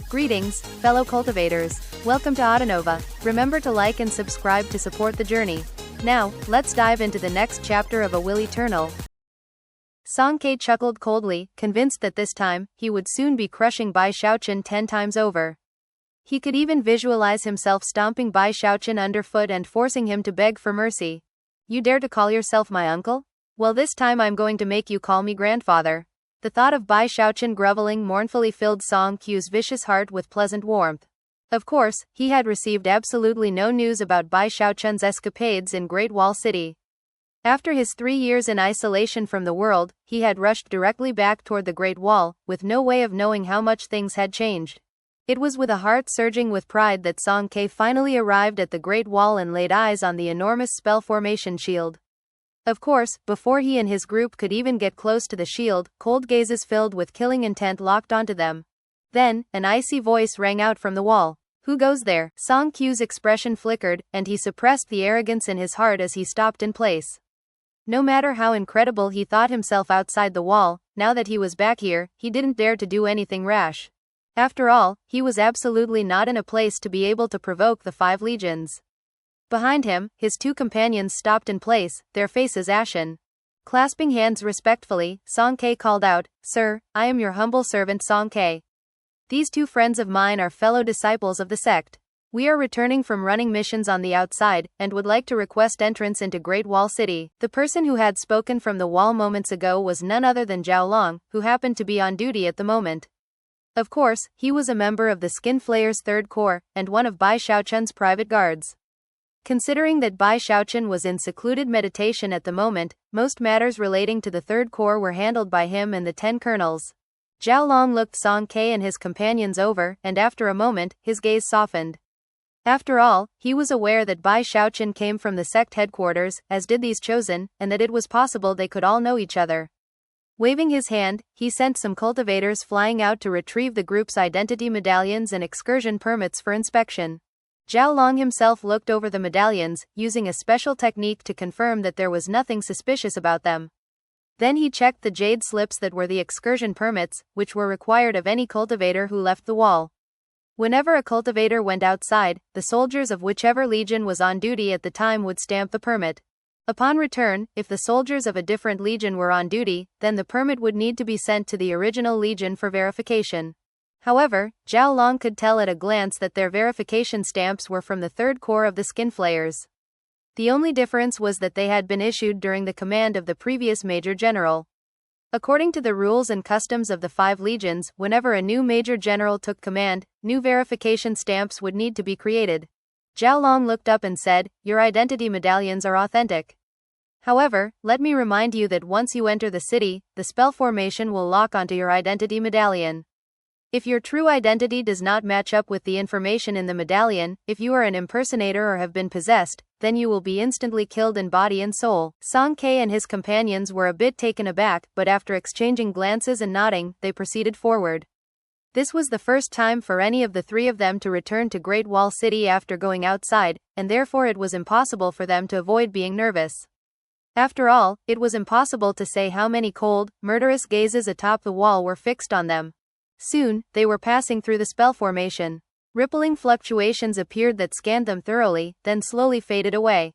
Greetings, fellow cultivators. Welcome to Autonova. Remember to like and subscribe to support the journey. Now, let's dive into the next chapter of A Will Eternal. Song Ke chuckled coldly, convinced that this time, he would soon be crushing Bai Xiaochun 10 times over. He could even visualize himself stomping Bai Xiaochun underfoot and forcing him to beg for mercy. You dare to call yourself my uncle? Well, this time I'm going to make you call me grandfather. The thought of Bai Xiaochun groveling mournfully filled Song Ke's vicious heart with pleasant warmth. Of course, he had received absolutely no news about Bai Xiaochun's escapades in Great Wall City. After his 3 years in isolation from the world, he had rushed directly back toward the Great Wall, with no way of knowing how much things had changed. It was with a heart surging with pride that Song Ke finally arrived at the Great Wall and laid eyes on the enormous spell formation shield. Of course, before he and his group could even get close to the shield, cold gazes filled with killing intent locked onto them. Then, an icy voice rang out from the wall. Who goes there? Song Ke's expression flickered, and he suppressed the arrogance in his heart as he stopped in place. No matter how incredible he thought himself outside the wall, now that he was back here, he didn't dare to do anything rash. After all, he was absolutely not in a place to be able to provoke the 5 legions. Behind him, his 2 companions stopped in place, their faces ashen. Clasping hands respectfully, Song Ke called out, "Sir, I am your humble servant Song Ke. These 2 friends of mine are fellow disciples of the sect. We are returning from running missions on the outside, and would like to request entrance into Great Wall City." The person who had spoken from the wall moments ago was none other than Zhao Long, who happened to be on duty at the moment. Of course, he was a member of the Skin Flayers' 3rd Corps, and one of Bai Xiaochun's private guards. Considering that Bai Xiaochun was in secluded meditation at the moment, most matters relating to the 3rd Corps were handled by him and the 10 colonels. Zhao Long looked Song Ke and his companions over, and after a moment, his gaze softened. After all, he was aware that Bai Xiaochun came from the sect headquarters, as did these chosen, and that it was possible they could all know each other. Waving his hand, he sent some cultivators flying out to retrieve the group's identity medallions and excursion permits for inspection. Zhao Long himself looked over the medallions, using a special technique to confirm that there was nothing suspicious about them. Then he checked the jade slips that were the excursion permits, which were required of any cultivator who left the wall. Whenever a cultivator went outside, the soldiers of whichever legion was on duty at the time would stamp the permit. Upon return, if the soldiers of a different legion were on duty, then the permit would need to be sent to the original legion for verification. However, Zhao Long could tell at a glance that their verification stamps were from the 3rd Corps of the Skin Flayers. The only difference was that they had been issued during the command of the previous Major General. According to the rules and customs of the 5 legions, whenever a new Major General took command, new verification stamps would need to be created. Zhao Long looked up and said, "Your identity medallions are authentic. However, let me remind you that once you enter the city, the spell formation will lock onto your identity medallion. If your true identity does not match up with the information in the medallion, if you are an impersonator or have been possessed, then you will be instantly killed in body and soul." Song Ke and his companions were a bit taken aback, but after exchanging glances and nodding, they proceeded forward. This was the first time for any of the 3 of them to return to Great Wall City after going outside, and therefore it was impossible for them to avoid being nervous. After all, it was impossible to say how many cold, murderous gazes atop the wall were fixed on them. Soon, they were passing through the spell formation. Rippling fluctuations appeared that scanned them thoroughly, then slowly faded away.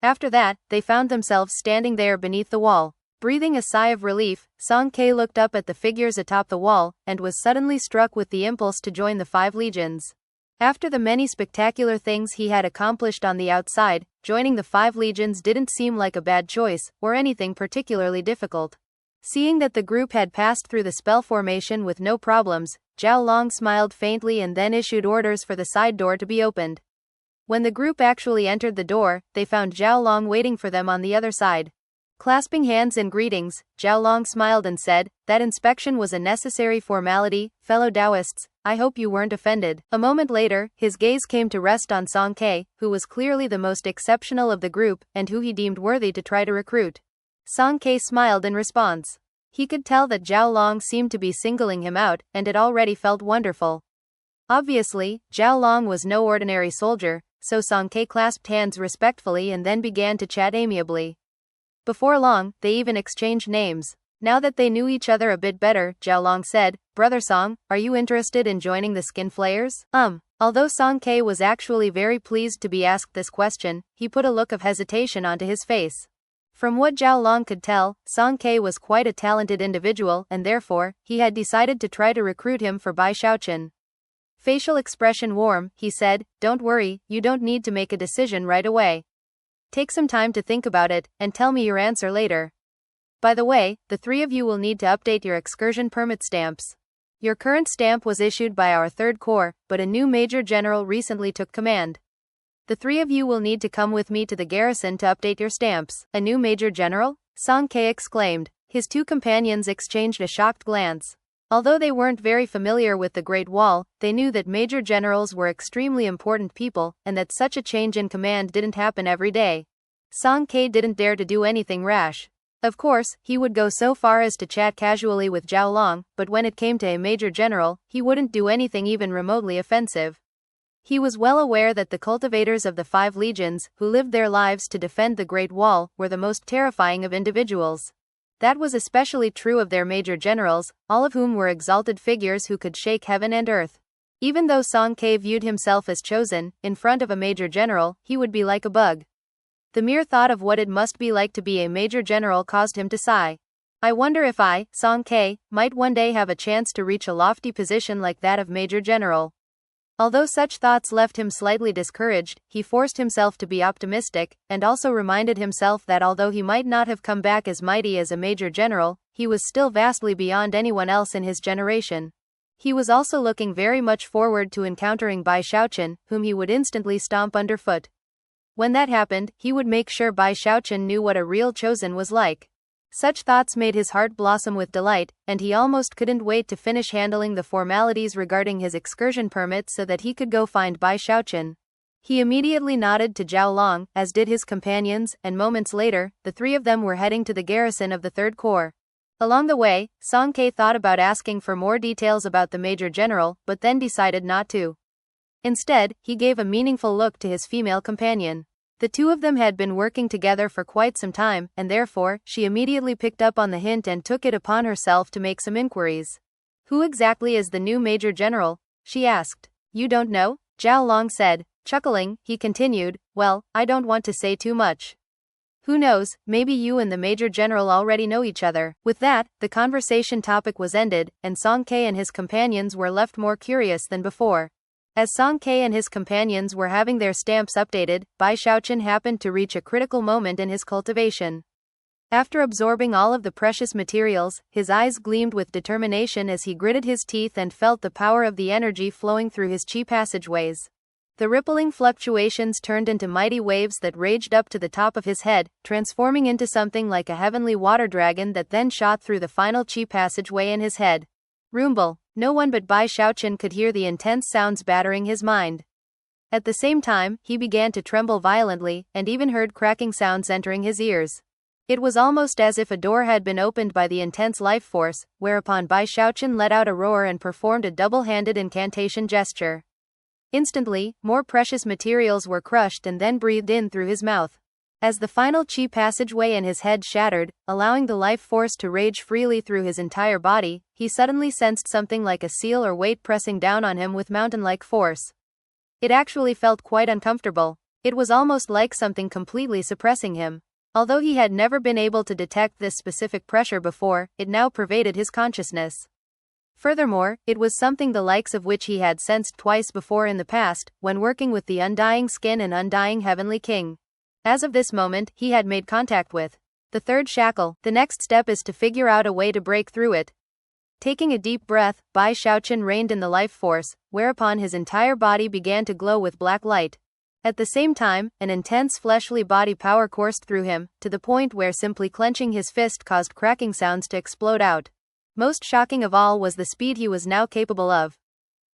After that, they found themselves standing there beneath the wall. Breathing a sigh of relief, Song Ke looked up at the figures atop the wall, and was suddenly struck with the impulse to join the 5 legions. After the many spectacular things he had accomplished on the outside, joining the 5 legions didn't seem like a bad choice, or anything particularly difficult. Seeing that the group had passed through the spell formation with no problems, Zhao Long smiled faintly and then issued orders for the side door to be opened. When the group actually entered the door, they found Zhao Long waiting for them on the other side. Clasping hands in greetings, Zhao Long smiled and said, "That inspection was a necessary formality, fellow Taoists. I hope you weren't offended." A moment later, his gaze came to rest on Song Ke, who was clearly the most exceptional of the group, and who he deemed worthy to try to recruit. Song Ke smiled in response. He could tell that Zhao Long seemed to be singling him out, and it already felt wonderful. Obviously, Zhao Long was no ordinary soldier, so Song Ke clasped hands respectfully and then began to chat amiably. Before long, they even exchanged names. Now that they knew each other a bit better, Xiaolong said, "Brother Song, are you interested in joining the skin flayers?" Although Song Ke was actually very pleased to be asked this question, he put a look of hesitation onto his face. From what Xiaolong could tell, Song Ke was quite a talented individual and therefore, he had decided to try to recruit him for Bai Xiaochun. Facial expression warm, he said, "Don't worry, you don't need to make a decision right away. Take some time to think about it, and tell me your answer later. By the way, the three of you will need to update your excursion permit stamps. Your current stamp was issued by our third corps, but a new major general recently took command. The three of you will need to come with me to the garrison to update your stamps." "A new major general?" Song Ke exclaimed. His two companions exchanged a shocked glance. Although they weren't very familiar with the Great Wall, they knew that major generals were extremely important people, and that such a change in command didn't happen every day. Song Ke didn't dare to do anything rash. Of course, he would go so far as to chat casually with Xiaolong, but when it came to a major general, he wouldn't do anything even remotely offensive. He was well aware that the cultivators of the 5 legions, who lived their lives to defend the Great Wall, were the most terrifying of individuals. That was especially true of their major generals, all of whom were exalted figures who could shake heaven and earth. Even though Song Ke viewed himself as chosen, in front of a major general, he would be like a bug. The mere thought of what it must be like to be a major general caused him to sigh. "I wonder if I, Song Ke, might one day have a chance to reach a lofty position like that of major general." Although such thoughts left him slightly discouraged, he forced himself to be optimistic, and also reminded himself that although he might not have come back as mighty as a major general, he was still vastly beyond anyone else in his generation. He was also looking very much forward to encountering Bai Xiaochun, whom he would instantly stomp underfoot. When that happened, he would make sure Bai Xiaochun knew what a real chosen was like. Such thoughts made his heart blossom with delight, and he almost couldn't wait to finish handling the formalities regarding his excursion permit so that he could go find Bai Xiaochun. He immediately nodded to Xiaolong, as did his companions, and moments later, the three of them were heading to the garrison of the Third Corps. Along the way, Song Ke thought about asking for more details about the major general, but then decided not to. Instead, he gave a meaningful look to his female companion. The two of them had been working together for quite some time, and therefore, she immediately picked up on the hint and took it upon herself to make some inquiries. "Who exactly is the new major general?" she asked. "You don't know?" Xiaolong said. Chuckling, he continued, "Well, I don't want to say too much. Who knows, maybe you and the major general already know each other." With that, the conversation topic was ended, and Song Ke and his companions were left more curious than before. As Song Ke and his companions were having their stamps updated, Bai Xiaochun happened to reach a critical moment in his cultivation. After absorbing all of the precious materials, his eyes gleamed with determination as he gritted his teeth and felt the power of the energy flowing through his chi passageways. The rippling fluctuations turned into mighty waves that raged up to the top of his head, transforming into something like a heavenly water dragon that then shot through the final chi passageway in his head. Rumble. No one but Bai Xiaochun could hear the intense sounds battering his mind. At the same time, he began to tremble violently, and even heard cracking sounds entering his ears. It was almost as if a door had been opened by the intense life force, whereupon Bai Xiaochun let out a roar and performed a double-handed incantation gesture. Instantly, more precious materials were crushed and then breathed in through his mouth. As the final chi passageway in his head shattered, allowing the life force to rage freely through his entire body, he suddenly sensed something like a seal or weight pressing down on him with mountain-like force. It actually felt quite uncomfortable. It was almost like something completely suppressing him. Although he had never been able to detect this specific pressure before, it now pervaded his consciousness. Furthermore, it was something the likes of which he had sensed twice before in the past, when working with the Undying Skin and Undying Heavenly King. As of this moment, he had made contact with the third shackle. The next step is to figure out a way to break through it. Taking a deep breath, Bai Xiaochun reined in the life force, whereupon his entire body began to glow with black light. At the same time, an intense fleshly body power coursed through him, to the point where simply clenching his fist caused cracking sounds to explode out. Most shocking of all was the speed he was now capable of.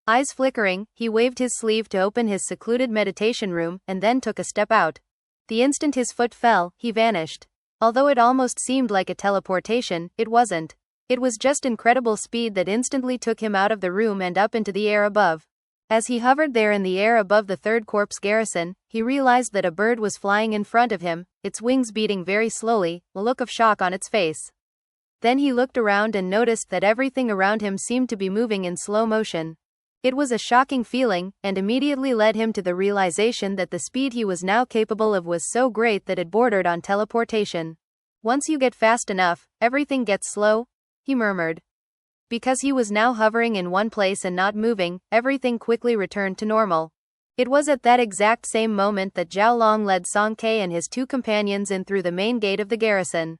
Eyes flickering, he waved his sleeve to open his secluded meditation room, and then took a step out. The instant his foot fell, he vanished. Although it almost seemed like a teleportation, it wasn't. It was just incredible speed that instantly took him out of the room and up into the air above. As he hovered there in the air above the Third Corps garrison, he realized that a bird was flying in front of him, its wings beating very slowly, a look of shock on its face. Then he looked around and noticed that everything around him seemed to be moving in slow motion. It was a shocking feeling, and immediately led him to the realization that the speed he was now capable of was so great that it bordered on teleportation. Once you get fast enough, everything gets slow, he murmured. Because he was now hovering in one place and not moving, everything quickly returned to normal. It was at that exact same moment that Zhao Long led Song Ke and his two companions in through the main gate of the garrison.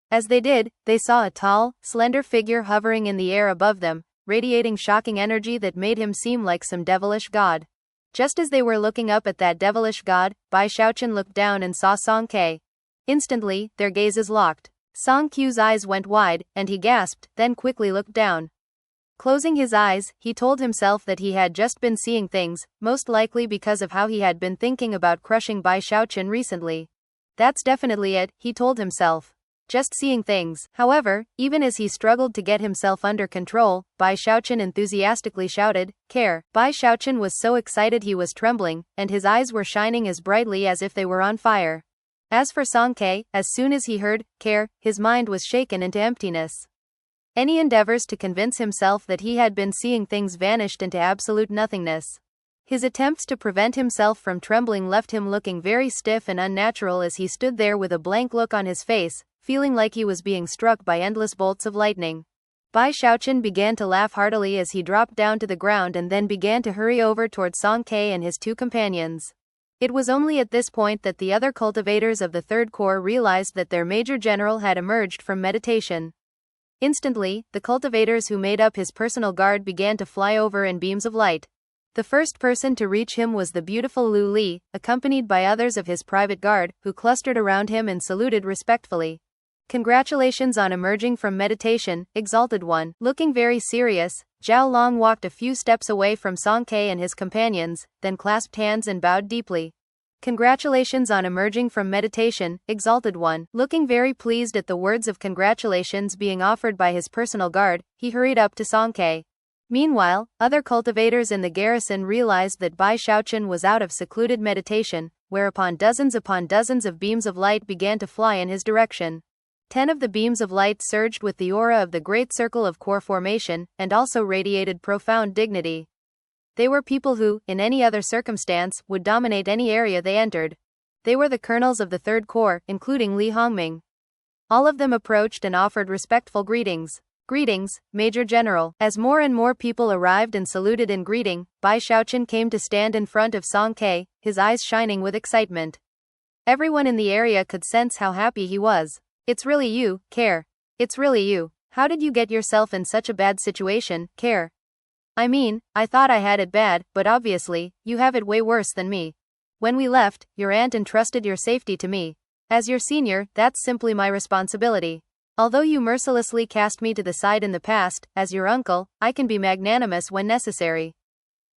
As they did, they saw a tall, slender figure hovering in the air above them, radiating shocking energy that made him seem like some devilish god. Just as they were looking up at that devilish god, Bai Xiaochun looked down and saw Song Ke. Instantly, their gazes locked. Song Ke's eyes went wide, and he gasped, then quickly looked down. Closing his eyes, he told himself that he had just been seeing things, most likely because of how he had been thinking about crushing Bai Xiaochun recently. That's definitely it, he told himself. Just seeing things. However, even as he struggled to get himself under control, Bai Xiaochun enthusiastically shouted, "Care!" Bai Xiaochun was so excited he was trembling, and his eyes were shining as brightly as if they were on fire. As for Song Ke, as soon as he heard, "Care," his mind was shaken into emptiness. Any endeavors to convince himself that he had been seeing things vanished into absolute nothingness. His attempts to prevent himself from trembling left him looking very stiff and unnatural as he stood there with a blank look on his face, feeling like he was being struck by endless bolts of lightning. Bai Xiaochun began to laugh heartily as he dropped down to the ground and then began to hurry over toward Song Ke and his two companions. It was only at this point that the other cultivators of the Third Corps realized that their major general had emerged from meditation. Instantly, the cultivators who made up his personal guard began to fly over in beams of light. The first person to reach him was the beautiful Lu Li, accompanied by others of his private guard, who clustered around him and saluted respectfully. "Congratulations on emerging from meditation, Exalted One." Looking very serious, Zhao Long walked a few steps away from Song Ke and his companions, then clasped hands and bowed deeply. "Congratulations on emerging from meditation, Exalted One." Looking very pleased at the words of congratulations being offered by his personal guard, he hurried up to Song Ke. Meanwhile, other cultivators in the garrison realized that Bai Xiaochun was out of secluded meditation, whereupon dozens upon dozens of beams of light began to fly in his direction. 10 of the beams of light surged with the aura of the Great Circle of Core formation, and also radiated profound dignity. They were people who, in any other circumstance, would dominate any area they entered. They were the colonels of the Third Corps, including Li Hongming. All of them approached and offered respectful greetings. "Greetings, Major General." As more and more people arrived and saluted in greeting, Bai Xiaochun came to stand in front of Song Ke, his eyes shining with excitement. Everyone in the area could sense how happy he was. "It's really you, Care. It's really you. How did you get yourself in such a bad situation, Care? I mean, I thought I had it bad, but obviously, you have it way worse than me. When we left, your aunt entrusted your safety to me. As your senior, that's simply my responsibility. Although you mercilessly cast me to the side in the past, as your uncle, I can be magnanimous when necessary.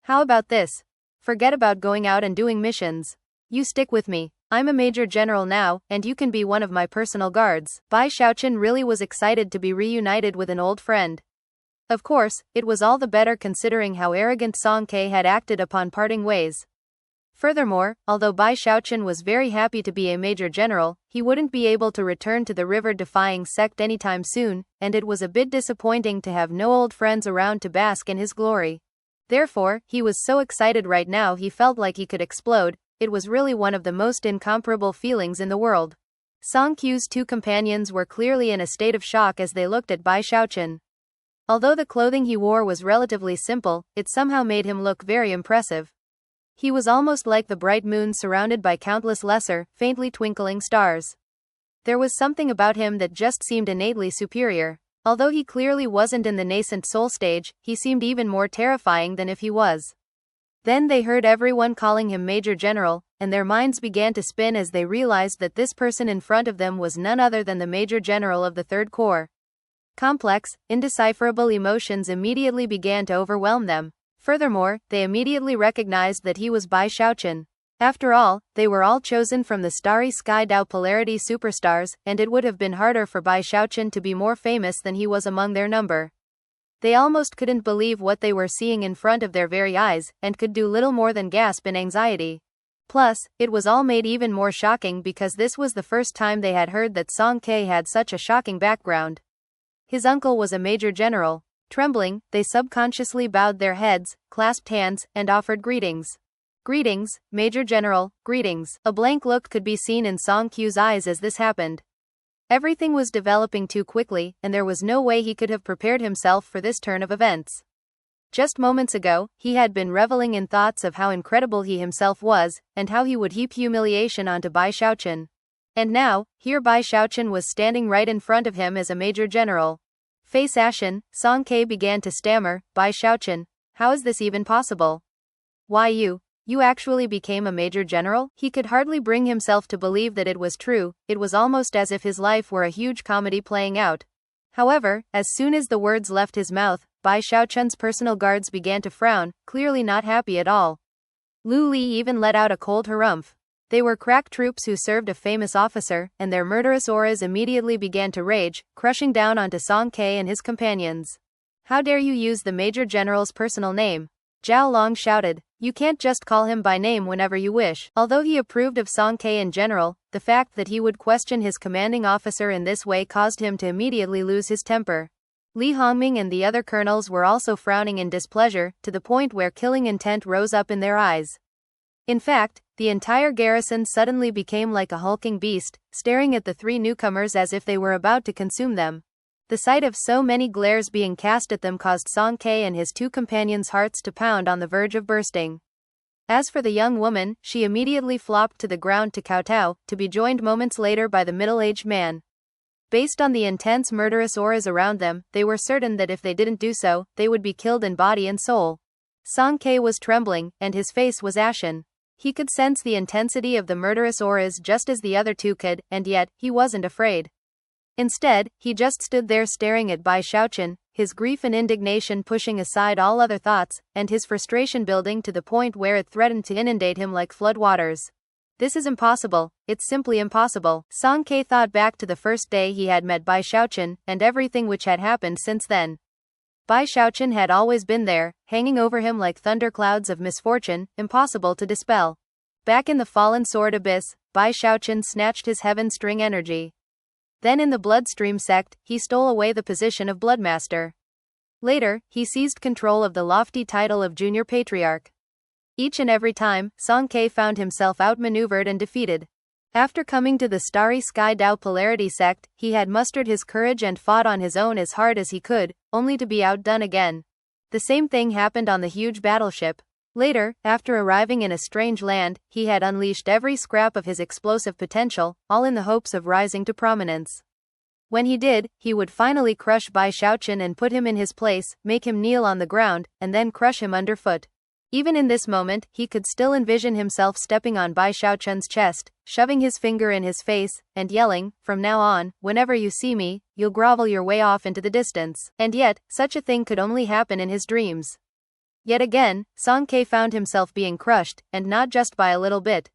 How about this? Forget about going out and doing missions. You stick with me. I'm a major general now, and you can be one of my personal guards." Bai Xiaochun really was excited to be reunited with an old friend. Of course, it was all the better considering how arrogant Song Ke had acted upon parting ways. Furthermore, although Bai Xiaochun was very happy to be a major general, he wouldn't be able to return to the river-defying sect anytime soon, and it was a bit disappointing to have no old friends around to bask in his glory. Therefore, he was so excited right now he felt like he could explode. It was really one of the most incomparable feelings in the world. Song Ke's two companions were clearly in a state of shock as they looked at Bai Xiaochun. Although the clothing he wore was relatively simple, it somehow made him look very impressive. He was almost like the bright moon surrounded by countless lesser, faintly twinkling stars. There was something about him that just seemed innately superior. Although he clearly wasn't in the nascent soul stage, he seemed even more terrifying than if he was. Then they heard everyone calling him Major General, and their minds began to spin as they realized that this person in front of them was none other than the Major General of the Third Corps. Complex, indecipherable emotions immediately began to overwhelm them. Furthermore, they immediately recognized that he was Bai Xiaochun. After all, they were all chosen from the starry sky Dao polarity superstars, and it would have been harder for Bai Xiaochun to be more famous than he was among their number. They almost couldn't believe what they were seeing in front of their very eyes, and could do little more than gasp in anxiety. Plus, it was all made even more shocking because this was the first time they had heard that Song Ke had such a shocking background. His uncle was a major general. Trembling, they subconsciously bowed their heads, clasped hands, and offered greetings. Greetings, Major General, greetings. A blank look could be seen in Song Qiu's eyes as this happened. Everything was developing too quickly, and there was no way he could have prepared himself for this turn of events. Just moments ago, he had been reveling in thoughts of how incredible he himself was, and how he would heap humiliation onto Bai Xiaochun. And now, here Bai Xiaochun was standing right in front of him as a major general. Face ashen, Song Ke began to stammer, Bai Xiaochun, how is this even possible? Why you actually became a major general? He could hardly bring himself to believe that it was true. It was almost as if his life were a huge comedy playing out. However, as soon as the words left his mouth, Bai Xiaochun's personal guards began to frown, clearly not happy at all. Lu Li even let out a cold harumph. They were crack troops who served a famous officer, and their murderous auras immediately began to rage, crushing down onto Song Ke and his companions. How dare you use the Major General's personal name? Zhao Long shouted. You can't just call him by name whenever you wish. Although he approved of Song Ke in general, the fact that he would question his commanding officer in this way caused him to immediately lose his temper. Li Hongming and the other colonels were also frowning in displeasure, to the point where killing intent rose up in their eyes. In fact, the entire garrison suddenly became like a hulking beast, staring at the three newcomers as if they were about to consume them. The sight of so many glares being cast at them caused Song Ke and his two companions' hearts to pound on the verge of bursting. As for the young woman, she immediately flopped to the ground to kowtow, to be joined moments later by the middle-aged man. Based on the intense murderous auras around them, they were certain that if they didn't do so, they would be killed in body and soul. Song Ke was trembling, and his face was ashen. He could sense the intensity of the murderous auras just as the other two could, and yet, he wasn't afraid. Instead, he just stood there staring at Bai Xiaochun, his grief and indignation pushing aside all other thoughts, and his frustration building to the point where it threatened to inundate him like floodwaters. This is impossible, it's simply impossible. Song Ke thought back to the first day he had met Bai Xiaochun, and everything which had happened since then. Bai Xiaochun had always been there, hanging over him like thunderclouds of misfortune, impossible to dispel. Back in the fallen sword abyss, Bai Xiaochun snatched his heaven string energy. Then in the Bloodstream sect, he stole away the position of Bloodmaster. Later, he seized control of the lofty title of Junior Patriarch. Each and every time, Song Ke found himself outmaneuvered and defeated. After coming to the Starry Sky Dao Polarity sect, he had mustered his courage and fought on his own as hard as he could, only to be outdone again. The same thing happened on the huge battleship. Later, after arriving in a strange land, he had unleashed every scrap of his explosive potential, all in the hopes of rising to prominence. When he did, he would finally crush Bai Xiaochun and put him in his place, make him kneel on the ground, and then crush him underfoot. Even in this moment, he could still envision himself stepping on Bai Xiaochun's chest, shoving his finger in his face, and yelling, from now on, whenever you see me, you'll grovel your way off into the distance. And yet, such a thing could only happen in his dreams. Yet again, Song Ke found himself being crushed, and not just by a little bit.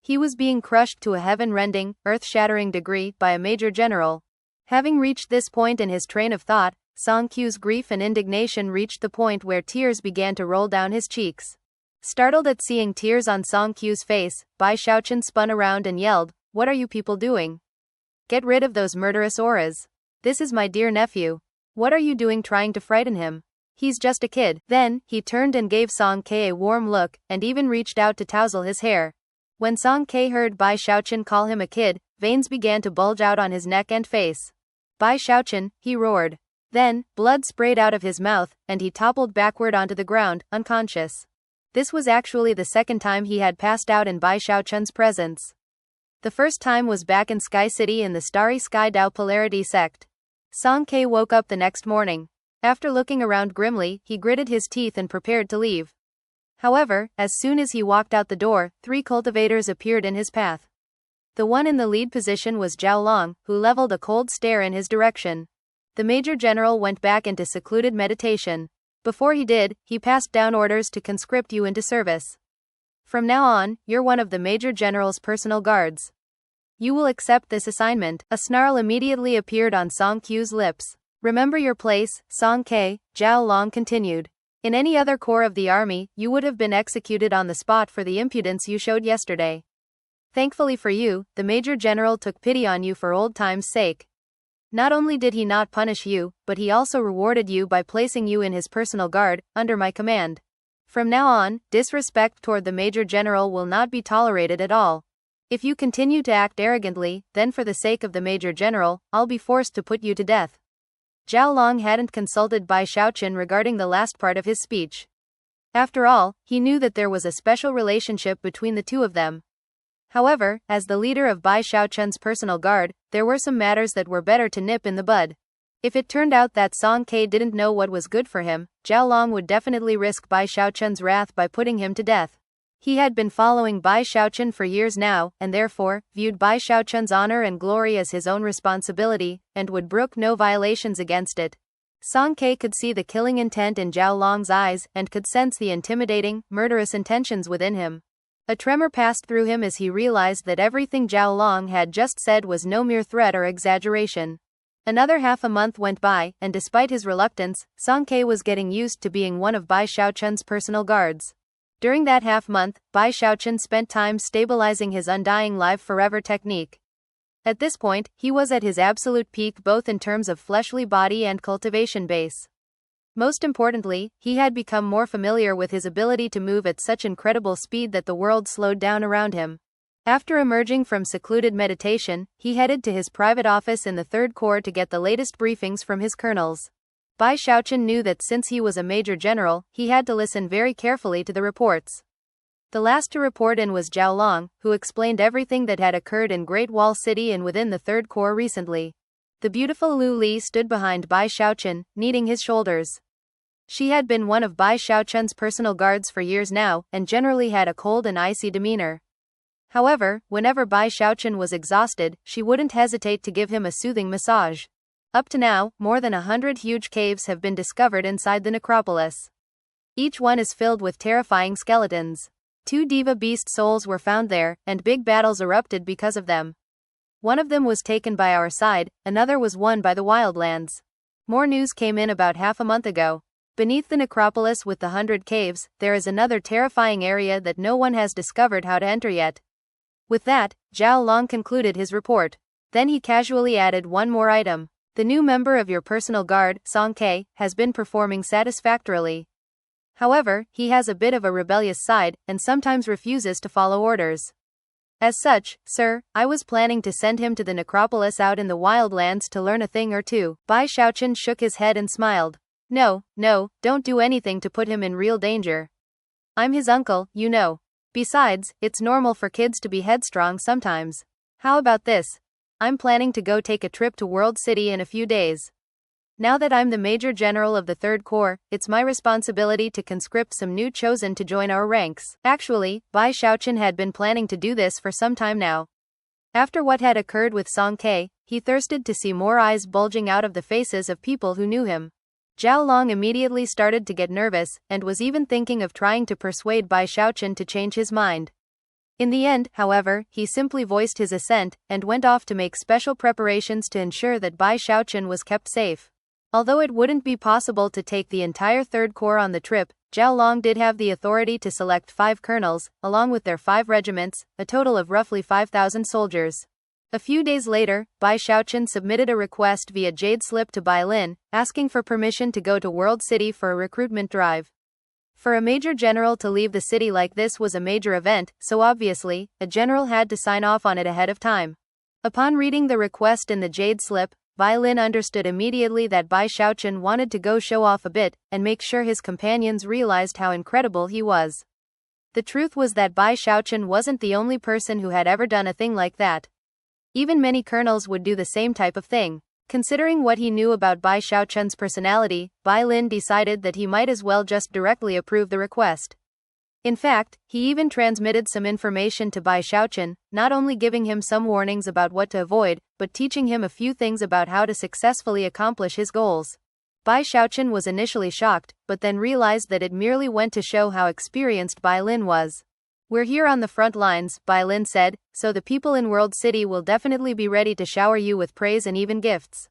He was being crushed to a heaven-rending, earth-shattering degree by a major general. Having reached this point in his train of thought, Song Qiu's grief and indignation reached the point where tears began to roll down his cheeks. Startled at seeing tears on Song Qiu's face, Bai Xiaochun spun around and yelled, "What are you people doing? Get rid of those murderous auras. This is my dear nephew. What are you doing trying to frighten him? He's just a kid." Then, he turned and gave Song Ke a warm look, and even reached out to touzle his hair. When Song Ke heard Bai Xiaochun call him a kid, veins began to bulge out on his neck and face. "Bai Xiaochun," he roared. Then, blood sprayed out of his mouth, and he toppled backward onto the ground, unconscious. This was actually the second time he had passed out in Bai Xiaochun's presence. The first time was back in Sky City in the Starry Sky Dao Polarity sect. Song Ke woke up the next morning. After looking around grimly, he gritted his teeth and prepared to leave. However, as soon as he walked out the door, 3 cultivators appeared in his path. The one in the lead position was Zhao Long, who leveled a cold stare in his direction. The Major General went back into secluded meditation. Before he did, he passed down orders to conscript you into service. From now on, you're one of the Major General's personal guards. You will accept this assignment. A snarl immediately appeared on Song Qiu's lips. Remember your place, Song Ke, Zhao Long continued. In any other corps of the army, you would have been executed on the spot for the impudence you showed yesterday. Thankfully for you, the Major General took pity on you for old time's sake. Not only did he not punish you, but he also rewarded you by placing you in his personal guard, under my command. From now on, disrespect toward the Major General will not be tolerated at all. If you continue to act arrogantly, then for the sake of the Major General, I'll be forced to put you to death. Zhao Long hadn't consulted Bai Xiaochun regarding the last part of his speech. After all, he knew that there was a special relationship between the two of them. However, as the leader of Bai Xiaochun's personal guard, there were some matters that were better to nip in the bud. If it turned out that Song Ke didn't know what was good for him, Zhao Long would definitely risk Bai Xiaochun's wrath by putting him to death. He had been following Bai Xiaochun for years now, and therefore, viewed Bai Xiaochun's honor and glory as his own responsibility, and would brook no violations against it. Song Ke could see the killing intent in Zhao Long's eyes, and could sense the intimidating, murderous intentions within him. A tremor passed through him as he realized that everything Zhao Long had just said was no mere threat or exaggeration. Another half a month went by, and despite his reluctance, Song Ke was getting used to being one of Bai Xiaochun's personal guards. During that half-month, Bai Xiaochun spent time stabilizing his undying live forever technique. At this point, he was at his absolute peak both in terms of fleshly body and cultivation base. Most importantly, he had become more familiar with his ability to move at such incredible speed that the world slowed down around him. After emerging from secluded meditation, he headed to his private office in the Third Corps to get the latest briefings from his colonels. Bai Xiaochun knew that since he was a major general, he had to listen very carefully to the reports. The last to report in was Zhao Long, who explained everything that had occurred in Great Wall City and within the Third Corps recently. The beautiful Lu Li stood behind Bai Xiaochun, kneading his shoulders. She had been one of Bai Xiaochun's personal guards for years now, and generally had a cold and icy demeanor. However, whenever Bai Xiaochun was exhausted, she wouldn't hesitate to give him a soothing massage. Up to now, more than 100 huge caves have been discovered inside the necropolis. Each one is filled with terrifying skeletons. 2 diva beast souls were found there, and big battles erupted because of them. One of them was taken by our side, another was won by the wildlands. More news came in about half a month ago. Beneath the necropolis with the 100 caves, there is another terrifying area that no one has discovered how to enter yet. With that, Zhao Long concluded his report. Then he casually added one more item. The new member of your personal guard, Song Ke, has been performing satisfactorily. However, he has a bit of a rebellious side, and sometimes refuses to follow orders. As such, sir, I was planning to send him to the necropolis out in the wildlands to learn a thing or two. Bai Xiaochun shook his head and smiled. No, don't do anything to put him in real danger. I'm his uncle, you know. Besides, it's normal for kids to be headstrong sometimes. How about this? I'm planning to go take a trip to World City in a few days. Now that I'm the Major General of the Third Corps, it's my responsibility to conscript some new chosen to join our ranks. Actually, Bai Xiaochun had been planning to do this for some time now. After what had occurred with Song Ke, he thirsted to see more eyes bulging out of the faces of people who knew him. Zhao Long immediately started to get nervous, and was even thinking of trying to persuade Bai Xiaochun to change his mind. In the end, however, he simply voiced his assent, and went off to make special preparations to ensure that Bai Xiaochun was kept safe. Although it wouldn't be possible to take the entire Third Corps on the trip, Zhao Long did have the authority to select 5 colonels, along with their 5 regiments, a total of roughly 5,000 soldiers. A few days later, Bai Xiaochun submitted a request via Jade Slip to Bai Lin, asking for permission to go to World City for a recruitment drive. For a major general to leave the city like this was a major event, so obviously, a general had to sign off on it ahead of time. Upon reading the request in the Jade Slip, Bai Lin understood immediately that Bai Xiaochun wanted to go show off a bit, and make sure his companions realized how incredible he was. The truth was that Bai Xiaochun wasn't the only person who had ever done a thing like that. Even many colonels would do the same type of thing. Considering what he knew about Bai Xiaochun's personality, Bai Lin decided that he might as well just directly approve the request. In fact, he even transmitted some information to Bai Xiaochun, not only giving him some warnings about what to avoid, but teaching him a few things about how to successfully accomplish his goals. Bai Xiaochun was initially shocked, but then realized that it merely went to show how experienced Bai Lin was. We're here on the front lines, Bai Lin said, so the people in World City will definitely be ready to shower you with praise and even gifts.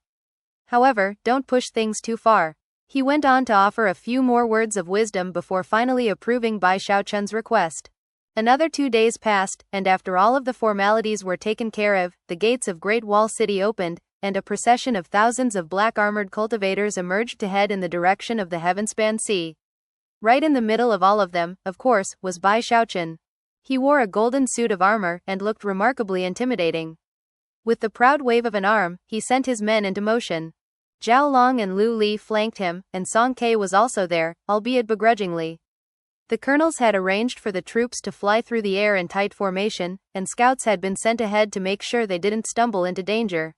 However, don't push things too far. He went on to offer a few more words of wisdom before finally approving Bai Xiaochun's request. Another 2 days passed, and after all of the formalities were taken care of, the gates of Great Wall City opened, and a procession of thousands of black-armored cultivators emerged to head in the direction of the heaven-span sea. Right in the middle of all of them, of course, was Bai Xiaochun. He wore a golden suit of armor and looked remarkably intimidating. With the proud wave of an arm, he sent his men into motion. Zhao Long and Lu Li flanked him, and Song Ke was also there, albeit begrudgingly. The colonels had arranged for the troops to fly through the air in tight formation, and scouts had been sent ahead to make sure they didn't stumble into danger.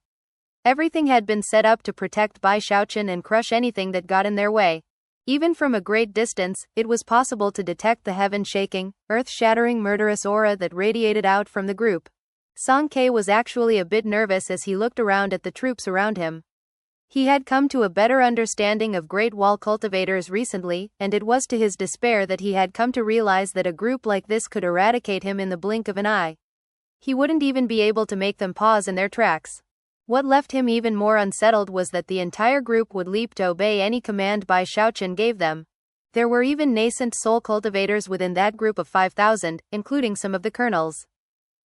Everything had been set up to protect Bai Xiaochun and crush anything that got in their way. Even from a great distance, it was possible to detect the heaven-shaking, earth-shattering murderous aura that radiated out from the group. Song Ke was actually a bit nervous as he looked around at the troops around him. He had come to a better understanding of Great Wall cultivators recently, and it was to his despair that he had come to realize that a group like this could eradicate him in the blink of an eye. He wouldn't even be able to make them pause in their tracks. What left him even more unsettled was that the entire group would leap to obey any command Bai Xiaochun gave them. There were even nascent soul cultivators within that group of 5,000, including some of the colonels.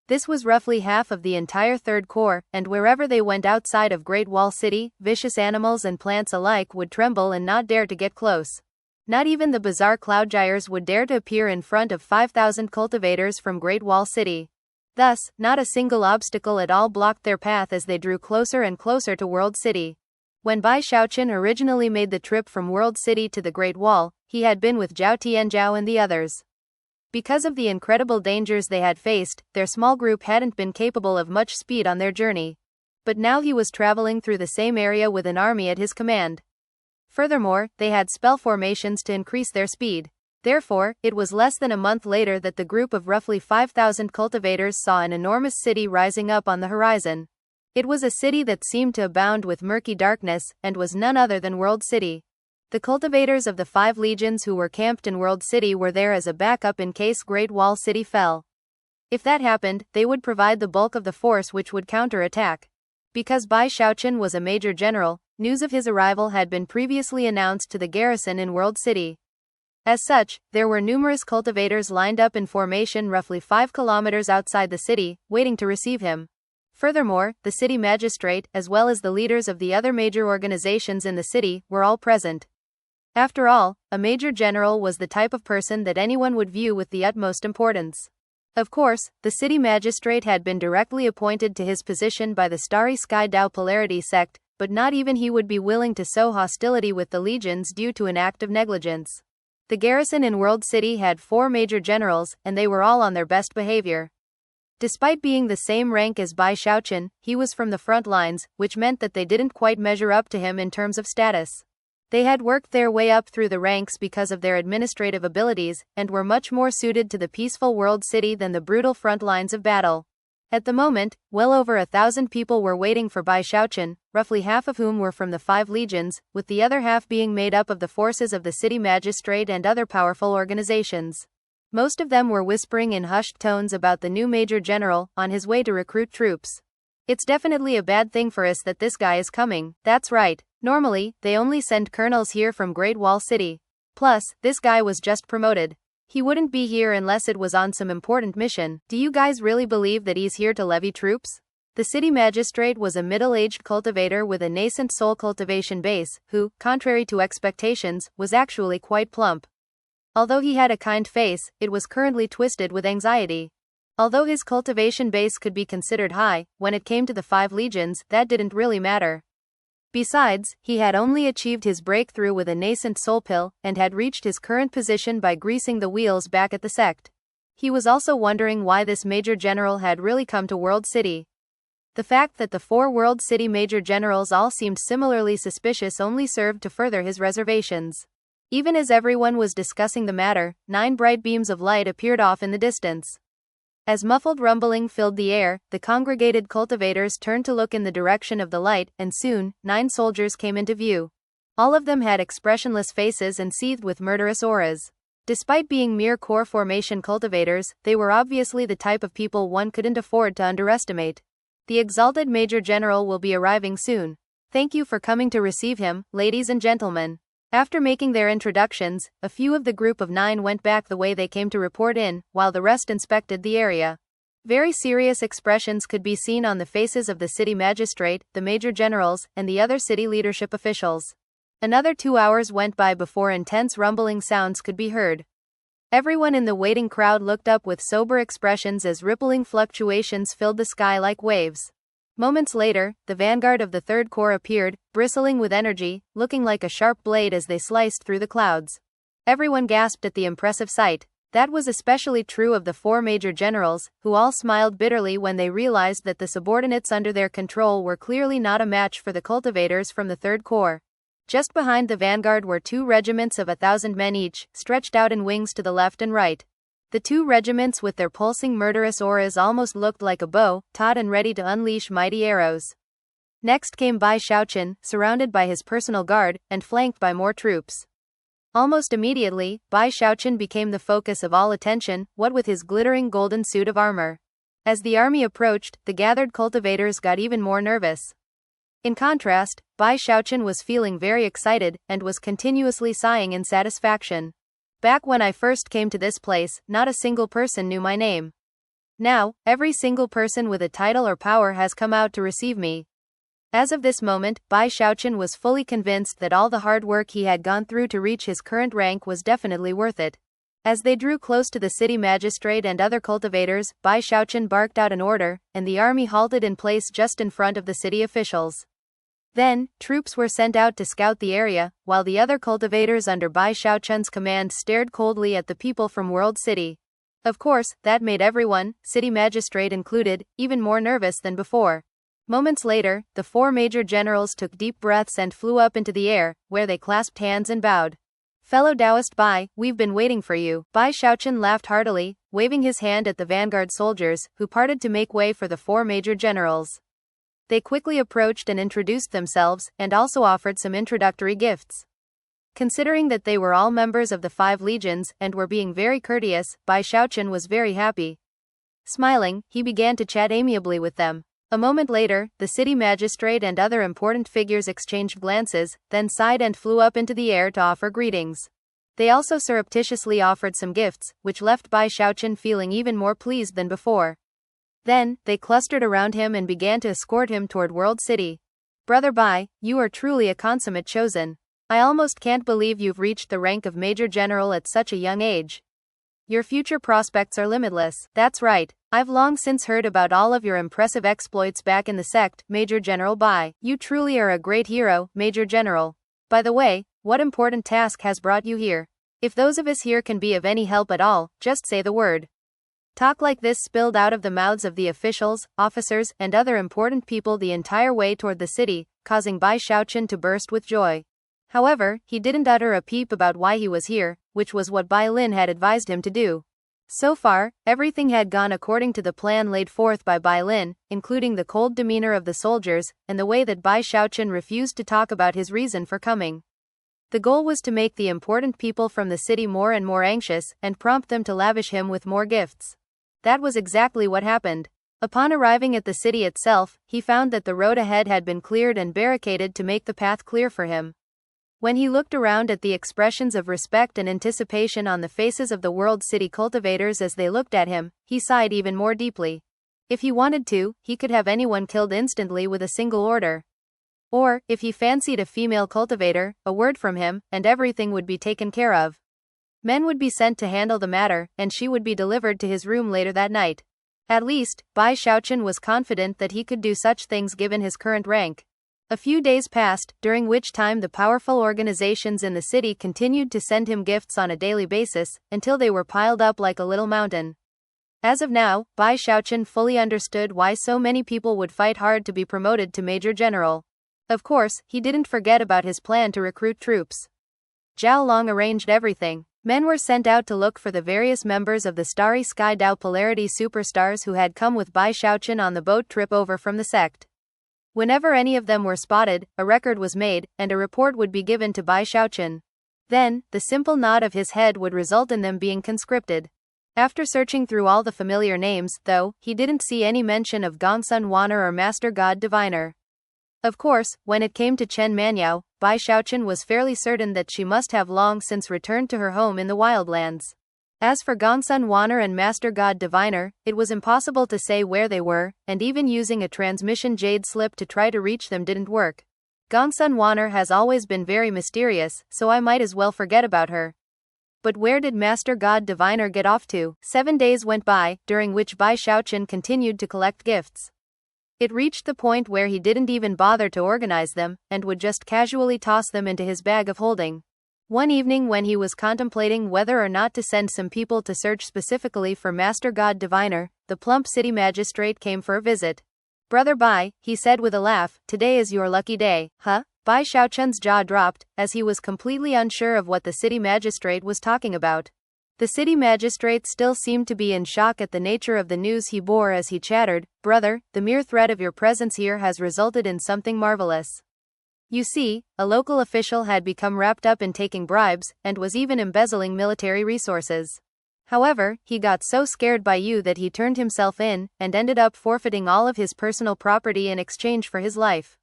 This was roughly half of the entire Third Corps, and wherever they went outside of Great Wall City, vicious animals and plants alike would tremble and not dare to get close. Not even the bizarre cloud gyres would dare to appear in front of 5,000 cultivators from Great Wall City. Thus, not a single obstacle at all blocked their path as they drew closer and closer to World City. When Bai Xiaochun originally made the trip from World City to the Great Wall, he had been with Zhao Tianzhao and the others. Because of the incredible dangers they had faced, their small group hadn't been capable of much speed on their journey. But now he was traveling through the same area with an army at his command. Furthermore, they had spell formations to increase their speed. Therefore, it was less than a month later that the group of roughly 5,000 cultivators saw an enormous city rising up on the horizon. It was a city that seemed to abound with murky darkness, and was none other than World City. The cultivators of the 5 legions who were camped in World City were there as a backup in case Great Wall City fell. If that happened, they would provide the bulk of the force which would counter-attack. Because Bai Xiaochun was a major general, news of his arrival had been previously announced to the garrison in World City. As such, there were numerous cultivators lined up in formation roughly 5 kilometers outside the city, waiting to receive him. Furthermore, the city magistrate, as well as the leaders of the other major organizations in the city, were all present. After all, a major general was the type of person that anyone would view with the utmost importance. Of course, the city magistrate had been directly appointed to his position by the Starry Sky Dao Polarity sect, but not even he would be willing to sow hostility with the legions due to an act of negligence. The garrison in World City had 4 major generals, and they were all on their best behavior. Despite being the same rank as Bai Xiaochun, he was from the front lines, which meant that they didn't quite measure up to him in terms of status. They had worked their way up through the ranks because of their administrative abilities, and were much more suited to the peaceful World City than the brutal front lines of battle. At the moment, well over 1,000 people were waiting for Bai Xiaochun, roughly half of whom were from the 5 legions, with the other half being made up of the forces of the city magistrate and other powerful organizations. Most of them were whispering in hushed tones about the new major general, on his way to recruit troops. It's definitely a bad thing for us that this guy is coming, that's right. Normally, they only send colonels here from Great Wall City. Plus, this guy was just promoted. He wouldn't be here unless it was on some important mission. Do you guys really believe that he's here to levy troops? The city magistrate was a middle-aged cultivator with a nascent soul cultivation base, who, contrary to expectations, was actually quite plump. Although he had a kind face, it was currently twisted with anxiety. Although his cultivation base could be considered high, when it came to the 5 legions, that didn't really matter. Besides, he had only achieved his breakthrough with a nascent soul pill, and had reached his current position by greasing the wheels back at the sect. He was also wondering why this major general had really come to World City. The fact that the 4 World City major generals all seemed similarly suspicious only served to further his reservations. Even as everyone was discussing the matter, 9 bright beams of light appeared off in the distance. As muffled rumbling filled the air, the congregated cultivators turned to look in the direction of the light, and soon, 9 soldiers came into view. All of them had expressionless faces and seethed with murderous auras. Despite being mere core formation cultivators, they were obviously the type of people one couldn't afford to underestimate. The exalted Major General will be arriving soon. Thank you for coming to receive him, ladies and gentlemen. After making their introductions, a few of the group of 9 went back the way they came to report in, while the rest inspected the area. Very serious expressions could be seen on the faces of the city magistrate, the major generals, and the other city leadership officials. Another 2 hours went by before intense rumbling sounds could be heard. Everyone in the waiting crowd looked up with sober expressions as rippling fluctuations filled the sky like waves. Moments later, the vanguard of the Third Corps appeared, bristling with energy, looking like a sharp blade as they sliced through the clouds. Everyone gasped at the impressive sight. That was especially true of the 4 major generals, who all smiled bitterly when they realized that the subordinates under their control were clearly not a match for the cultivators from the Third Corps. Just behind the vanguard were 2 regiments of 1,000 men each, stretched out in wings to the left and right. The 2 regiments with their pulsing murderous auras almost looked like a bow, taut and ready to unleash mighty arrows. Next came Bai Xiaochun, surrounded by his personal guard, and flanked by more troops. Almost immediately, Bai Xiaochun became the focus of all attention, what with his glittering golden suit of armor. As the army approached, the gathered cultivators got even more nervous. In contrast, Bai Xiaochun was feeling very excited, and was continuously sighing in satisfaction. Back when I first came to this place, not a single person knew my name. Now, every single person with a title or power has come out to receive me. As of this moment, Bai Xiaochun was fully convinced that all the hard work he had gone through to reach his current rank was definitely worth it. As they drew close to the city magistrate and other cultivators, Bai Xiaochun barked out an order, and the army halted in place just in front of the city officials. Then, troops were sent out to scout the area, while the other cultivators under Bai Xiaochun's command stared coldly at the people from World City. Of course, that made everyone, city magistrate included, even more nervous than before. Moments later, the 4 major generals took deep breaths and flew up into the air, where they clasped hands and bowed. "Fellow Taoist Bai, we've been waiting for you." Bai Xiaochun laughed heartily, waving his hand at the vanguard soldiers, who parted to make way for the 4 major generals. They quickly approached and introduced themselves, and also offered some introductory gifts. Considering that they were all members of the 5 legions, and were being very courteous, Bai Xiaochun was very happy. Smiling, he began to chat amiably with them. A moment later, the city magistrate and other important figures exchanged glances, then sighed and flew up into the air to offer greetings. They also surreptitiously offered some gifts, which left Bai Xiaochun feeling even more pleased than before. Then, they clustered around him and began to escort him toward World City. "Brother Bai, you are truly a consummate chosen. I almost can't believe you've reached the rank of Major General at such a young age. Your future prospects are limitless." "That's right. I've long since heard about all of your impressive exploits back in the sect, Major General Bai. You truly are a great hero, Major General. By the way, what important task has brought you here? If those of us here can be of any help at all, just say the word." Talk like this spilled out of the mouths of the officials, officers, and other important people the entire way toward the city, causing Bai Xiaochun to burst with joy. However, he didn't utter a peep about why he was here, which was what Bai Lin had advised him to do. So far, everything had gone according to the plan laid forth by Bai Lin, including the cold demeanor of the soldiers, and the way that Bai Xiaochun refused to talk about his reason for coming. The goal was to make the important people from the city more and more anxious, and prompt them to lavish him with more gifts. That was exactly what happened. Upon arriving at the city itself, he found that the road ahead had been cleared and barricaded to make the path clear for him. When he looked around at the expressions of respect and anticipation on the faces of the World City cultivators as they looked at him, he sighed even more deeply. If he wanted to, he could have anyone killed instantly with a single order. Or, if he fancied a female cultivator, a word from him, and everything would be taken care of. Men would be sent to handle the matter, and she would be delivered to his room later that night. At least, Bai Xiaochun was confident that he could do such things given his current rank. A few days passed, during which time the powerful organizations in the city continued to send him gifts on a daily basis, until they were piled up like a little mountain. As of now, Bai Xiaochun fully understood why so many people would fight hard to be promoted to Major General. Of course, he didn't forget about his plan to recruit troops. Zhao Long arranged everything. Men were sent out to look for the various members of the Starry Sky Dao Polarity Superstars who had come with Bai Xiaochun on the boat trip over from the sect. Whenever any of them were spotted, a record was made, and a report would be given to Bai Xiaochun. Then, the simple nod of his head would result in them being conscripted. After searching through all the familiar names, though, he didn't see any mention of Gongsun Wanner or Master God Diviner. Of course, when it came to Chen Manyao, Bai Xiaochun was fairly certain that she must have long since returned to her home in the wildlands. As for Gongsun Wanner and Master God Diviner, it was impossible to say where they were, and even using a transmission jade slip to try to reach them didn't work. Gongsun Wanner has always been very mysterious, so I might as well forget about her. But where did Master God Diviner get off to? 7 days went by, during which Bai Xiaochun continued to collect gifts. It reached the point where he didn't even bother to organize them, and would just casually toss them into his bag of holding. One evening when he was contemplating whether or not to send some people to search specifically for Master God Diviner, the plump city magistrate came for a visit. "Brother Bai," he said with a laugh, "today is your lucky day, huh?" Bai Xiaochun's jaw dropped, as he was completely unsure of what the city magistrate was talking about. The city magistrate still seemed to be in shock at the nature of the news he bore as he chattered, "Brother, the mere threat of your presence here has resulted in something marvelous. You see, a local official had become wrapped up in taking bribes, and was even embezzling military resources. However, he got so scared by you that he turned himself in, and ended up forfeiting all of his personal property in exchange for his life.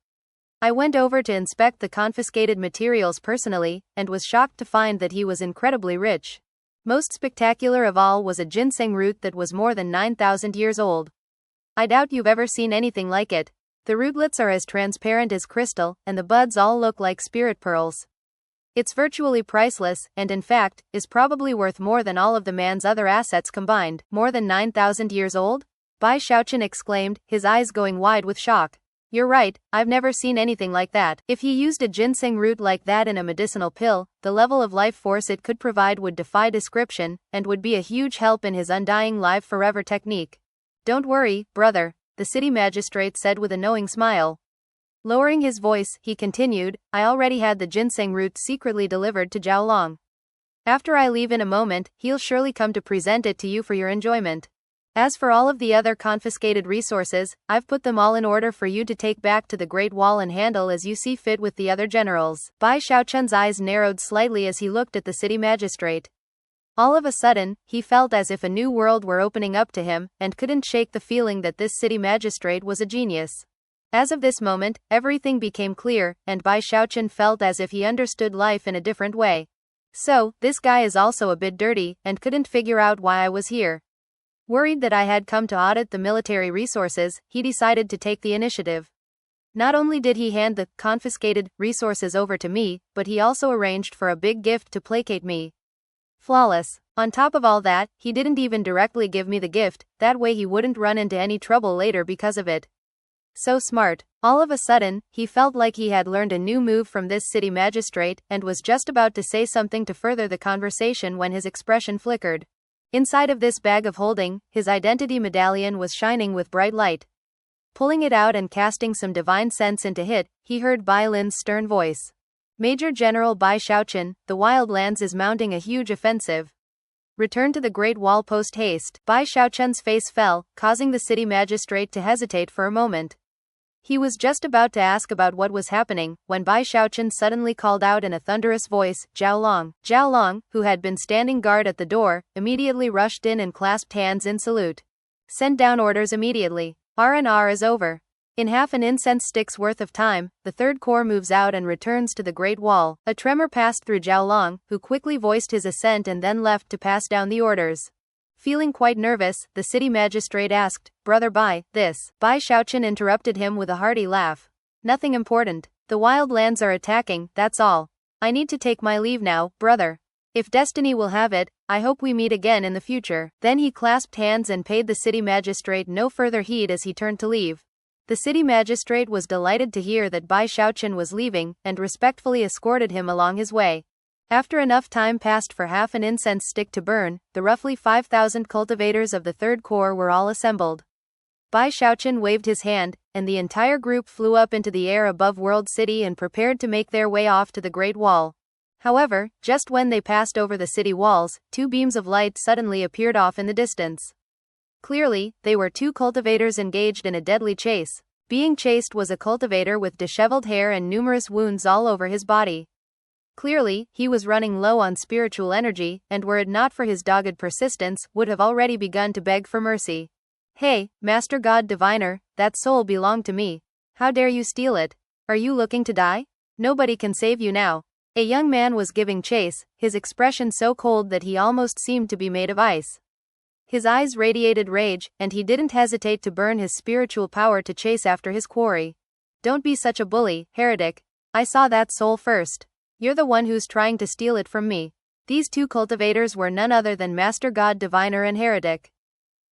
I went over to inspect the confiscated materials personally, and was shocked to find that he was incredibly rich. Most spectacular of all was a ginseng root that was more than 9,000 years old. I doubt you've ever seen anything like it. The rootlets are as transparent as crystal, and the buds all look like spirit pearls. It's virtually priceless, and in fact, is probably worth more than all of the man's other assets combined." "More than 9,000 years old?" Bai Xiaochun exclaimed, his eyes going wide with shock. "You're right, I've never seen anything like that. If he used a ginseng root like that in a medicinal pill, the level of life force it could provide would defy description, and would be a huge help in his undying live forever technique." "Don't worry, brother," the city magistrate said with a knowing smile. Lowering his voice, he continued, "I already had the ginseng root secretly delivered to Zhao Long. After I leave in a moment, he'll surely come to present it to you for your enjoyment. As for all of the other confiscated resources, I've put them all in order for you to take back to the Great Wall and handle as you see fit with the other generals." Bai Xiaochun's eyes narrowed slightly as he looked at the city magistrate. All of a sudden, he felt as if a new world were opening up to him, and couldn't shake the feeling that this city magistrate was a genius. As of this moment, everything became clear, and Bai Xiaochun felt as if he understood life in a different way. "So, this guy is also a bit dirty, and couldn't figure out why I was here. Worried that I had come to audit the military resources, he decided to take the initiative. Not only did he hand the confiscated resources over to me, but he also arranged for a big gift to placate me. Flawless. On top of all that, he didn't even directly give me the gift, that way he wouldn't run into any trouble later because of it. So smart." All of a sudden, he felt like he had learned a new move from this city magistrate, and was just about to say something to further the conversation when his expression flickered. Inside of this bag of holding, his identity medallion was shining with bright light. Pulling it out and casting some divine sense into it, he heard Bai Lin's stern voice. "Major General Bai Xiaochun, the Wildlands is mounting a huge offensive. Return to the Great Wall post haste." Bai Xiaochun's face fell, causing the city magistrate to hesitate for a moment. He was just about to ask about what was happening, when Bai Xiaochun suddenly called out in a thunderous voice, "Zhao Long." Zhao Long, who had been standing guard at the door, immediately rushed in and clasped hands in salute. "Send down orders immediately. R&R is over. In half an incense stick's worth of time, the Third Corps moves out and returns to the Great Wall." A tremor passed through Zhao Long, who quickly voiced his assent and then left to pass down the orders. Feeling quite nervous, the city magistrate asked, "Brother Bai, this?" Bai Xiaochun interrupted him with a hearty laugh. "Nothing important. The Wildlands are attacking, that's all. I need to take my leave now, brother. If destiny will have it, I hope we meet again in the future." Then he clasped hands and paid the city magistrate no further heed as he turned to leave. The city magistrate was delighted to hear that Bai Xiaochun was leaving, and respectfully escorted him along his way. After enough time passed for half an incense stick to burn, the roughly 5,000 cultivators of the Third Corps were all assembled. Bai Xiaochun waved his hand, and the entire group flew up into the air above World City and prepared to make their way off to the Great Wall. However, just when they passed over the city walls, 2 beams of light suddenly appeared off in the distance. Clearly, they were 2 cultivators engaged in a deadly chase. Being chased was a cultivator with disheveled hair and numerous wounds all over his body. Clearly, he was running low on spiritual energy, and were it not for his dogged persistence, would have already begun to beg for mercy. "Hey, Master God Diviner, that soul belonged to me. How dare you steal it? Are you looking to die? Nobody can save you now." A young man was giving chase, his expression so cold that he almost seemed to be made of ice. His eyes radiated rage, and he didn't hesitate to burn his spiritual power to chase after his quarry. Don't be such a bully, heretic. I saw that soul first. You're the one who's trying to steal it from me. These two cultivators were none other than Master God Diviner and Heretic.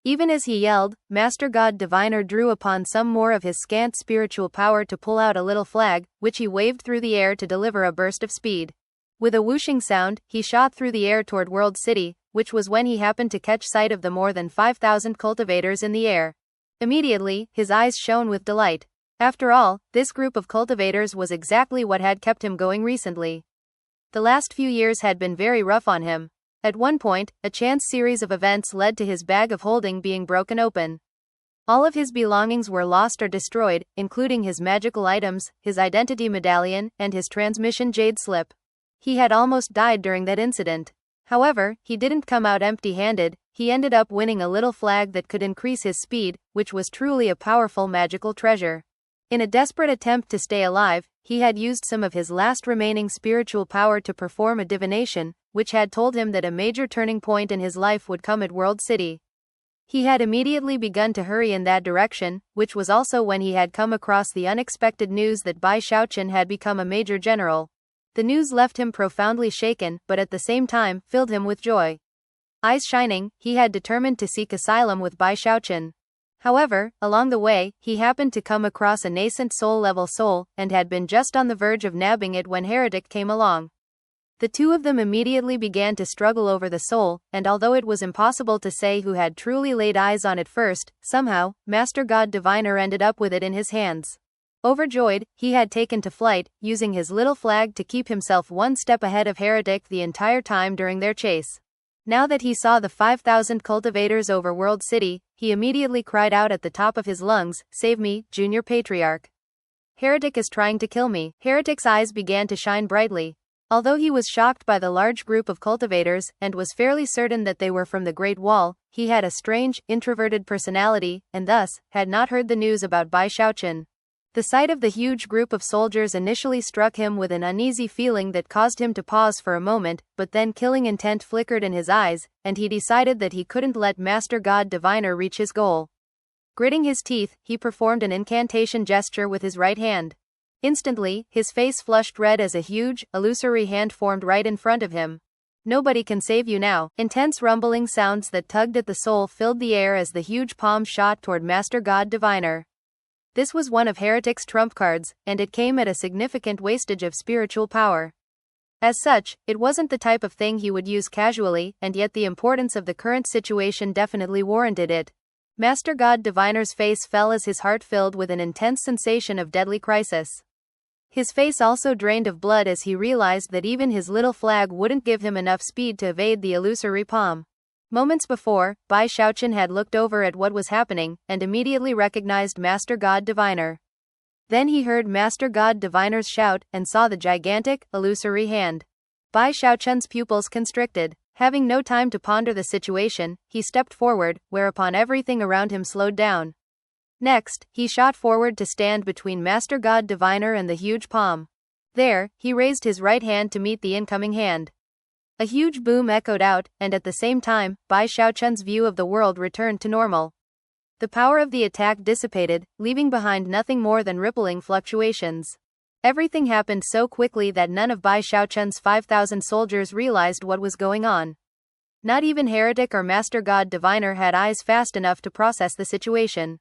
Even as he yelled, Master God Diviner drew upon some more of his scant spiritual power to pull out a little flag, which he waved through the air to deliver a burst of speed. With a whooshing sound, he shot through the air toward World City, which was when he happened to catch sight of the more than 5,000 cultivators in the air. Immediately, his eyes shone with delight. After all, this group of cultivators was exactly what had kept him going recently. The last few years had been very rough on him. At one point, a chance series of events led to his bag of holding being broken open. All of his belongings were lost or destroyed, including his magical items, his identity medallion, and his transmission jade slip. He had almost died during that incident. However, he didn't come out empty-handed. He ended up winning a little flag that could increase his speed, which was truly a powerful magical treasure. In a desperate attempt to stay alive, he had used some of his last remaining spiritual power to perform a divination, which had told him that a major turning point in his life would come at World City. He had immediately begun to hurry in that direction, which was also when he had come across the unexpected news that Bai Xiaochun had become a major general. The news left him profoundly shaken, but at the same time, filled him with joy. Eyes shining, he had determined to seek asylum with Bai Xiaochun. However, along the way, he happened to come across a nascent soul-level soul, and had been just on the verge of nabbing it when Heretic came along. The two of them immediately began to struggle over the soul, and although it was impossible to say who had truly laid eyes on it first, somehow, Master God Diviner ended up with it in his hands. Overjoyed, he had taken to flight, using his little flag to keep himself one step ahead of Heretic the entire time during their chase. Now that he saw the 5,000 cultivators over World City, he immediately cried out at the top of his lungs, "Save me, Junior Patriarch. Heretic is trying to kill me." Heretic's eyes began to shine brightly. Although he was shocked by the large group of cultivators, and was fairly certain that they were from the Great Wall, he had a strange, introverted personality, and thus, had not heard the news about Bai Xiaochun. The sight of the huge group of soldiers initially struck him with an uneasy feeling that caused him to pause for a moment, but then killing intent flickered in his eyes, and he decided that he couldn't let Master God Diviner reach his goal. Gritting his teeth, he performed an incantation gesture with his right hand. Instantly, his face flushed red as a huge, illusory hand formed right in front of him. "Nobody can save you now." Intense rumbling sounds that tugged at the soul filled the air as the huge palm shot toward Master God Diviner. This was one of Heretic's trump cards, and it came at a significant wastage of spiritual power. As such, it wasn't the type of thing he would use casually, and yet the importance of the current situation definitely warranted it. Master God Diviner's face fell as his heart filled with an intense sensation of deadly crisis. His face also drained of blood as he realized that even his little flag wouldn't give him enough speed to evade the illusory palm. Moments before, Bai Xiaochun had looked over at what was happening, and immediately recognized Master God Diviner. Then he heard Master God Diviner's shout, and saw the gigantic, illusory hand. Bai Xiaochun's pupils constricted. Having no time to ponder the situation, he stepped forward, whereupon everything around him slowed down. Next, he shot forward to stand between Master God Diviner and the huge palm. There, he raised his right hand to meet the incoming hand. A huge boom echoed out, and at the same time, Bai Xiaochun's view of the world returned to normal. The power of the attack dissipated, leaving behind nothing more than rippling fluctuations. Everything happened so quickly that none of Bai Xiaochun's 5,000 soldiers realized what was going on. Not even Heretic or Master God Diviner had eyes fast enough to process the situation.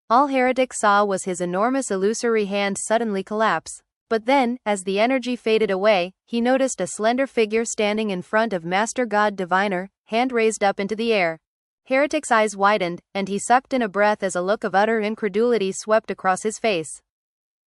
All Heretic saw was his enormous illusory hand suddenly collapse. But then, as the energy faded away, he noticed a slender figure standing in front of Master God Diviner, hand raised up into the air. Heretic's eyes widened, and he sucked in a breath as a look of utter incredulity swept across his face.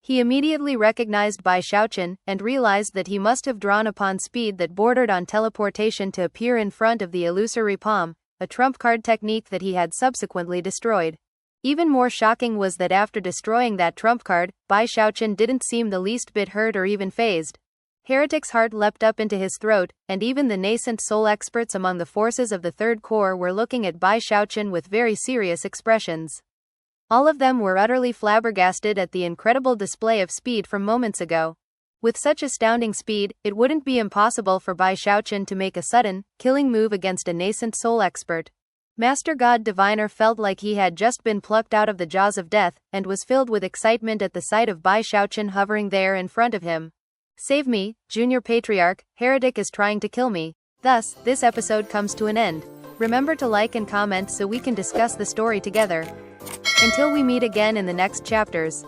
He immediately recognized Bai Xiaochun, and realized that he must have drawn upon speed that bordered on teleportation to appear in front of the illusory palm, a trump card technique that he had subsequently destroyed. Even more shocking was that after destroying that trump card, Bai Xiaochun didn't seem the least bit hurt or even fazed. Heretic's heart leapt up into his throat, and even the nascent soul experts among the forces of the Third Corps were looking at Bai Xiaochun with very serious expressions. All of them were utterly flabbergasted at the incredible display of speed from moments ago. With such astounding speed, it wouldn't be impossible for Bai Xiaochun to make a sudden, killing move against a nascent soul expert. Master God Diviner felt like he had just been plucked out of the jaws of death, and was filled with excitement at the sight of Bai Xiaochun hovering there in front of him. Save me, Junior Patriarch, Heretic is trying to kill me. Thus, this episode comes to an end. Remember to like and comment so we can discuss the story together. Until we meet again in the next chapters.